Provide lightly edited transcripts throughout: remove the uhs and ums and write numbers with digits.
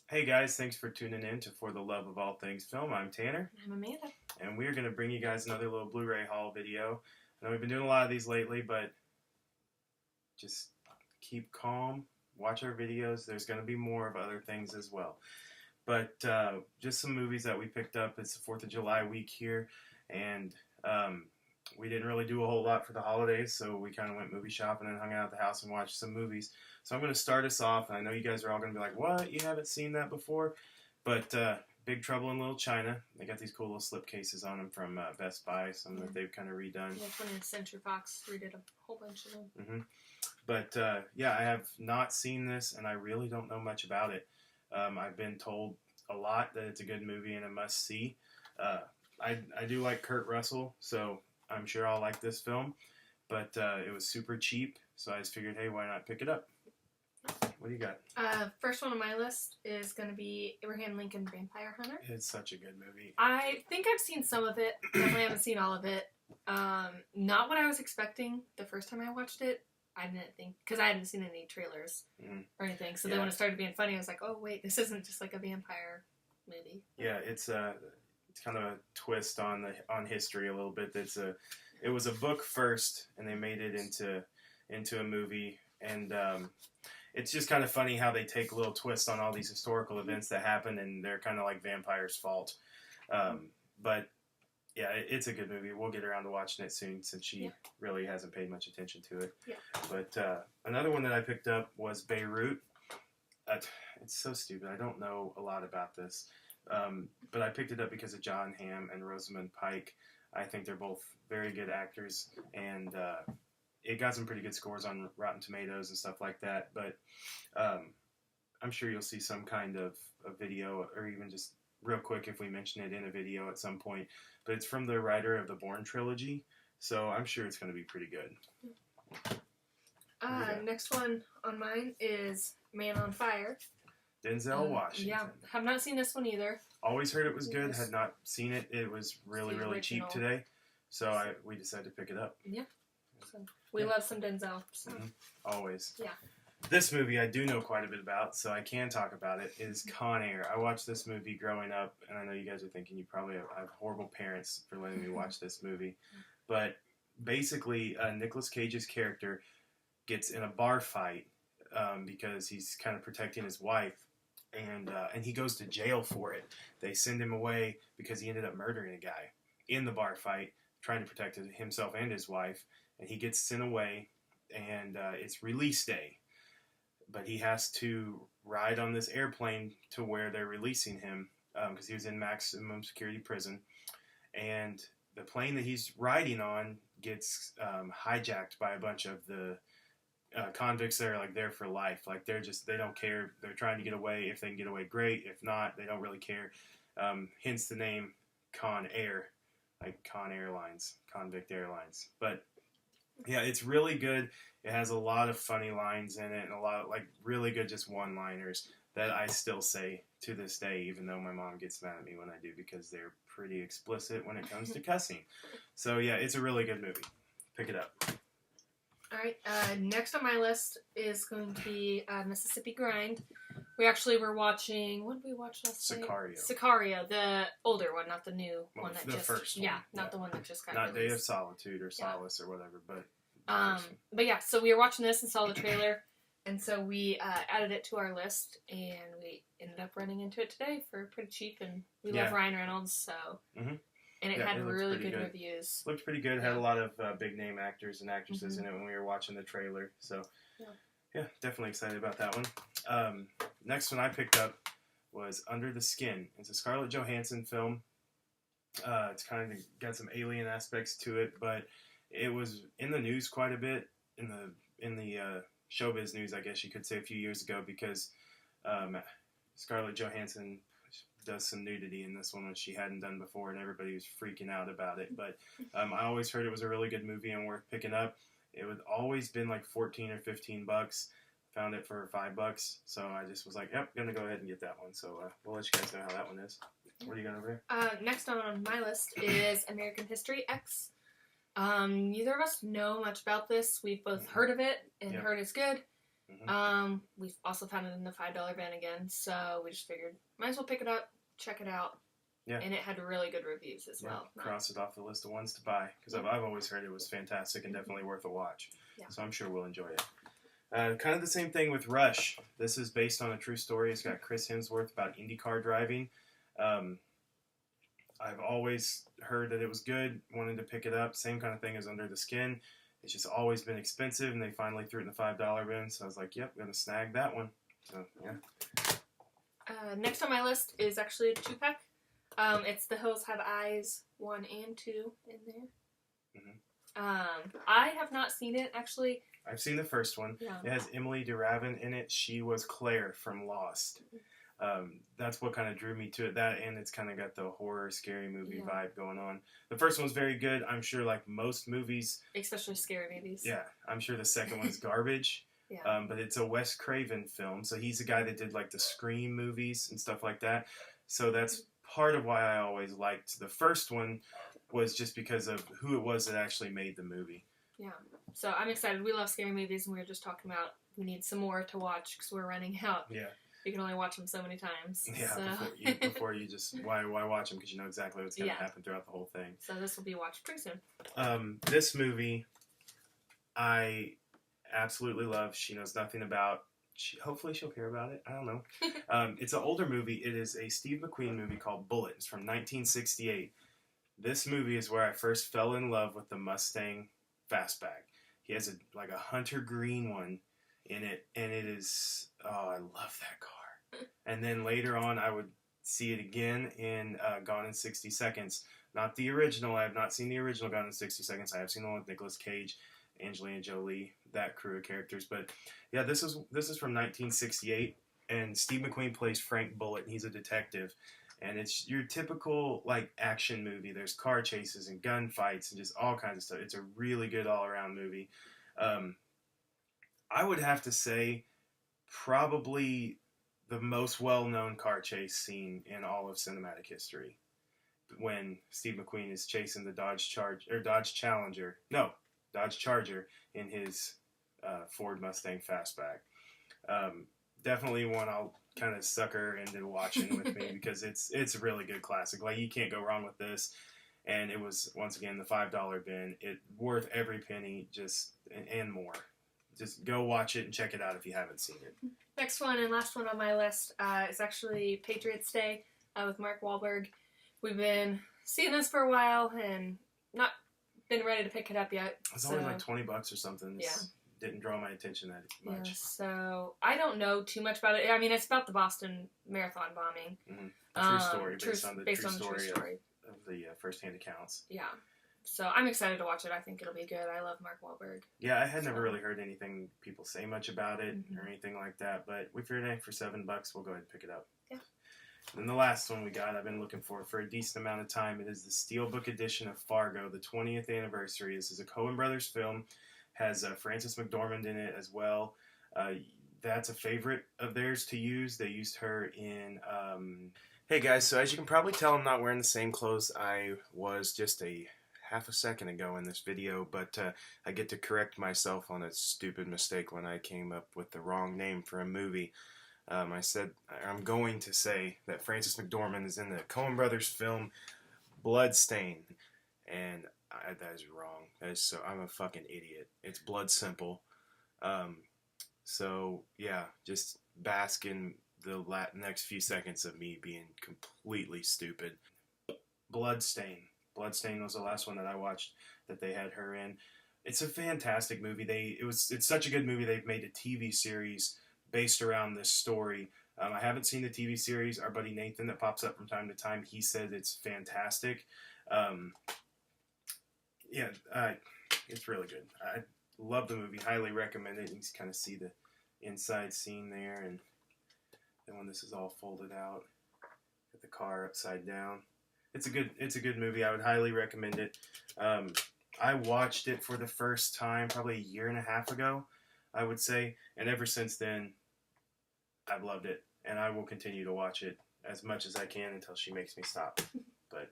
Hey guys, thanks for tuning in to For the Love of All Things Film. I'm Tanner, I'm Amanda. and we're going to bring you guys another little Blu Ray haul video. I know we've been doing a lot of these lately, but just keep calm, watch our videos. There's going to be more of other things as well. But just some movies that we picked up. It's the 4th of July week here, and we didn't really do a whole lot for the holidays, so we kind of went movie shopping and hung out at the house and watched some movies. So I'm going to start us off, and I know you guys are all going to be like, what? You haven't seen that before? But Big Trouble in Little China. They got these cool little slip cases on them from Best Buy, some that they've kind of redone. Yeah, 20th Century Fox redid a whole bunch of them. Mm-hmm. But yeah, I have not seen this, and I really don't know much about it. I've been told a lot that it's a good movie and a must-see. I do like Kurt Russell, so I'm sure I'll like this film. But it was super cheap, so I just figured, hey, why not pick it up? What do you got? First one on my list is going to be Abraham Lincoln Vampire Hunter. It's such a good movie. I think I've seen some of it. Definitely haven't seen all of it. Not what I was expecting the first time I watched it. I didn't think, because I hadn't seen any trailers or anything. So then when it started being funny, I was like, oh, wait, this isn't just like a vampire movie. Yeah, it's kind of a twist on history a little bit. It was a book first, and they made it into a movie, and it's just kind of funny how they take a little twist on all these historical events that happen, and they're kind of like vampires' fault. But yeah, it's a good movie. We'll get around to watching it soon, since she really hasn't paid much attention to it. Yeah. But another one that I picked up was Beirut. It's so stupid. I don't know a lot about this. But I picked it up because of John Hamm and Rosamund Pike. I think they're both very good actors, and it got some pretty good scores on Rotten Tomatoes and stuff like that. But I'm sure you'll see some kind of a video, or even just real quick if we mention it in a video at some point. But it's from the writer of the Bourne trilogy, so I'm sure it's going to be pretty good. Next one on mine is Man on Fire. Denzel Washington. Yeah, have not seen this one either. Always heard it was good, had not seen it. It was really, really cheap today, so we decided to pick it up. Yeah, so we love some Denzel. So. Always. Yeah. This movie I do know quite a bit about, so I can talk about it, is Con Air. I watched this movie growing up, and I know you guys are thinking you probably have horrible parents for letting me watch this movie, but basically Nicolas Cage's character gets in a bar fight because he's kind of protecting his wife, and he goes to jail for it. They send him away because he ended up murdering a guy in the bar fight, trying to protect himself and his wife, and he gets sent away, and it's release day. But he has to ride on this airplane to where they're releasing him because he was in maximum security prison. And the plane that he's riding on gets hijacked by a bunch of the convicts that are like there for life. Like they don't care. They're trying to get away. If they can get away, great. If not, they don't really care. Hence the name Con Air, like Con Airlines, Convict Airlines. But yeah, it's really good. It has a lot of funny lines in it and a lot of like really good just one-liners that I still say to this day, even though my mom gets mad at me when I do, because they're pretty explicit when it comes to cussing. So yeah, it's a really good movie. Pick it up. All right, next on my list is going to be Mississippi Grind. We actually were watching, what did we watch last night? Sicario, the older one, not the new one that just... first one. Yeah, not the one that just got Not released. Day of Solitude or Solace or whatever, but... But yeah, so we were watching this and saw the trailer, and so we added it to our list, and we ended up running into it today for pretty cheap, and we love Ryan Reynolds, so... Mm-hmm. And it had really good reviews. Looked pretty good. Had a lot of big name actors and actresses in it when we were watching the trailer. So, yeah, definitely excited about that one. Next one I picked up was Under the Skin. It's a Scarlett Johansson film. It's kind of got some alien aspects to it, but it was in the news quite a bit in the showbiz news, I guess you could say, a few years ago, because Scarlett Johansson does some nudity in this one, which she hadn't done before, and everybody was freaking out about it. But I always heard it was a really good movie and worth picking up. It would always been like $14 or $15. Found it for $5, so I just was like, yep, gonna go ahead and get that one. So we'll let you guys know how that one is. What do you got over there? Next on my list is American History X. Neither of us know much about this. We've both heard of it and heard it's good. We've also found it in the $5 bin again, so we just figured might as well pick it up, check it out. Yeah. And it had really good reviews as well. Cross it off the list of ones to buy, because I've always heard it was fantastic and definitely worth a watch. Yeah. So I'm sure we'll enjoy it. Kind of the same thing with Rush. This is based on a true story. It's got Chris Hemsworth about IndyCar driving. I've always heard that it was good, wanted to pick it up. Same kind of thing as Under the Skin. It's just always been expensive, and they finally threw it in the $5 bin, so I was like, yep, I'm going to snag that one. So, yeah. Next on my list is actually a 2-pack. It's The Hills Have Eyes 1 and 2 in there. I have not seen it, actually. I've seen the first one. Yeah. It has Emily DeRavin in it. She was Claire from Lost. That's what kind of drew me to it. That, and it's kind of got the horror, scary movie vibe going on. The first one's very good. I'm sure, like most movies, especially scary movies. Yeah, I'm sure the second one's garbage. Yeah. But it's a Wes Craven film, so he's the guy that did like the Scream movies and stuff like that. So that's part of why I always liked the first one, was just because of who it was that actually made the movie. Yeah. So I'm excited. We love scary movies, and we were just talking about we need some more to watch because we're running out. Yeah. You can only watch them so many times. Yeah, so. before you just, why watch them? Because you know exactly what's going to happen throughout the whole thing. So this will be watched pretty soon. This movie, I absolutely love. She knows nothing about. Hopefully she'll hear about it. I don't know. It's an older movie. It is a Steve McQueen movie called Bullet. It's from 1968. This movie is where I first fell in love with the Mustang Fastback. He has a hunter green one in it, and it is, I love that car. And then later on, I would see it again in Gone in 60 Seconds. Not the original. I have not seen the original Gone in 60 Seconds. I have seen the one with Nicolas Cage, Angelina Jolie, that crew of characters. But yeah, this is from 1968, and Steve McQueen plays Frank Bullitt, and he's a detective. And it's your typical like action movie. There's car chases and gunfights and just all kinds of stuff. It's a really good all-around movie. I would have to say probably the most well-known car chase scene in all of cinematic history, when Steve McQueen is chasing the Dodge Charger in his Ford Mustang Fastback. Definitely one I'll kind of sucker into watching with me, because it's a really good classic. Like, you can't go wrong with this. And it was, once again, the $5 bin. It worth every penny, and more. Just go watch it and check it out if you haven't seen it. Next one and last one on my list is actually Patriots Day with Mark Wahlberg. We've been seeing this for a while and not been ready to pick it up yet. It's only like $20 or something. Yeah. Didn't draw my attention that much. Yeah, so I don't know too much about it. I mean, it's about the Boston Marathon bombing. True story, based on the true story of the first-hand accounts. Yeah. So I'm excited to watch it. I think it'll be good. I love Mark Wahlberg. Yeah, I had never really heard anything people say much about it or anything like that, but we figured for $7, we'll go ahead and pick it up. Yeah. And the last one we got, I've been looking for a decent amount of time. It is the Steelbook edition of Fargo, the 20th anniversary. This is a Coen Brothers film. Has Frances McDormand in it as well. That's a favorite of theirs to use. They used her in... Hey guys, so as you can probably tell, I'm not wearing the same clothes I was just a half a second ago in this video, but I get to correct myself on a stupid mistake when I came up with the wrong name for a movie. I'm going to say that Frances McDormand is in the Coen Brothers film Bloodstain, and that is wrong. I'm a fucking idiot. It's Blood Simple. So yeah, just bask in the next few seconds of me being completely stupid. Bloodstain was the last one that I watched that they had her in. It's a fantastic movie. It's such a good movie. They've made a TV series based around this story. I haven't seen the TV series. Our buddy Nathan, that pops up from time to time, he said it's fantastic. It's really good. I love the movie. Highly recommend it. You can kind of see the inside scene there, and then when this is all folded out, get the car upside down. It's a good movie. I would highly recommend it. I watched it for the first time probably a year and a half ago, I would say, and ever since then, I've loved it, and I will continue to watch it as much as I can until she makes me stop. But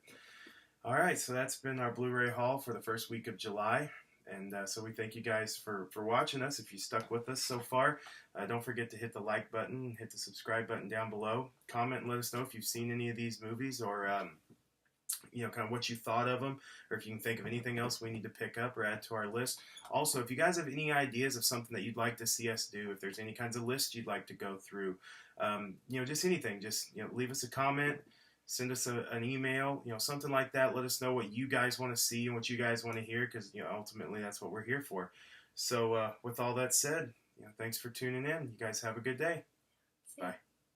all right, so that's been our Blu Ray haul for the first week of July, And so we thank you guys for watching us. If you stuck with us so far, don't forget to hit the like button, hit the subscribe button down below. Comment and let us know if you've seen any of these movies, or kind of what you thought of them, or if you can think of anything else we need to pick up or add to our list. Also, if you guys have any ideas of something that you'd like to see us do, if there's any kinds of lists you'd like to go through, just anything, just leave us a comment, send us an email, something like that. Let us know what you guys want to see and what you guys want to hear, because ultimately that's what we're here for. So with all that said, thanks for tuning in. You guys have a good day. Bye.